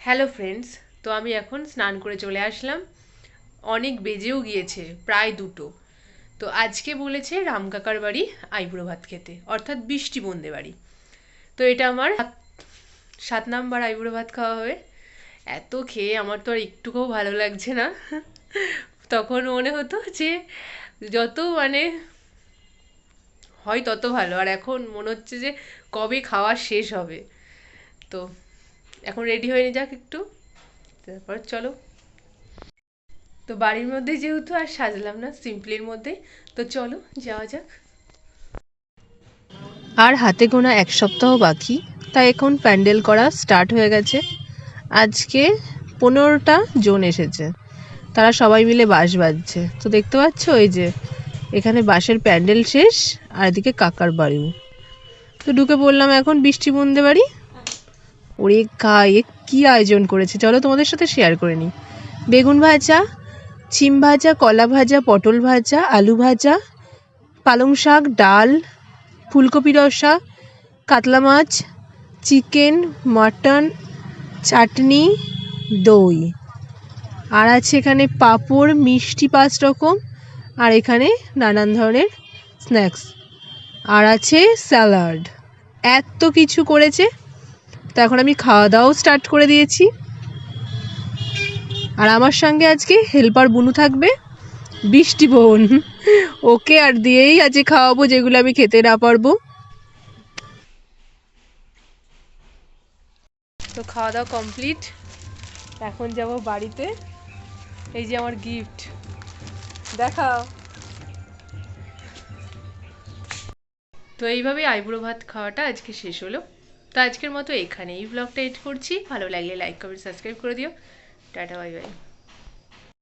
Hello friends, তো আমি এখন স্নান করে চলে আসলাম। অনেক বেজেও গিয়েছে, প্রায় 2টো। তো আজকে বলেছে রামকাকার বাড়ি আইবুড়ো ভাত খেতে, অর্থাৎ বৃষ্টি বোনদে বাড়ি। তো এটা আমার 7 নাম্বার আইবুড়ো ভাত খাওয়া হবে। এত খেয়ে আমার তো আর একটুকুও ভালো লাগছে না। তখন মনে হতো যে যত হয় তত ভালো, আর এখন মনে হচ্ছে যে কবে খাওয়া শেষ হবে। তো এখন রেডি হয়ে যাক একটু, তারপর চলো। তো বাড়ির মধ্যে যেহেতু আর সাজলাম না, সিম্পলির মধ্যে, তো চলো যাওয়া যাক। আর হাতে গোনা 1 সপ্তাহ বাকি, তাই এখন প্যান্ডেল করা স্টার্ট হয়ে গেছে। আজকে 15টা জন এসেছে, তারা সবাই মিলে বাঁশ বাজছে। তো দেখতে পাচ্ছ এই যে এখানে বাঁশের প্যান্ডেল শেষ, আর এদিকে কাকার বাড়িও। তো ঢুকে পড়লাম এখন বৃষ্টি বন্দে বাড়ি। ওরে এ কি আয়োজন করেছে, চলো তোমাদের সাথে শেয়ার করে নিই। বেগুন ভাজা, ছিম ভাজা, কলা ভাজা, পটল ভাজা, আলু ভাজা, পালং শাক, ডাল, ফুলকপি রসা, কাতলা মাছ, চিকেন, মাটন, চাটনি, দই, আর আছে এখানে পাঁপড়, মিষ্টি 5 রকম, আর এখানে নানান ধরনের স্ন্যাক্স, আর আছে স্যালাড। এত কিছু করেছে। তো এখন আমি খাওয়া দাওয়াও স্টার্ট করে দিয়েছি। আর আমার সঙ্গে আজকে হেল্পার বুনু থাকবে, বৃষ্টি বোন। ওকে আর দিয়েই আজকে খাওয়াবো যেগুলো আমি খেতে না পারবো। তো খাওয়া দাওয়া কমপ্লিট, এখন যাব বাড়িতে। এই যে আমার গিফট, দেখাও। তো এইভাবেই আইবুড়ো ভাত খাওয়াটা আজকে শেষ হলো। তো আজকের মতো এখানে এই ব্লগটা এড করছি। ভালো লাগলে লাইক কমেন্ট সাবস্ক্রাইব করে দিও। Tata, bye bye.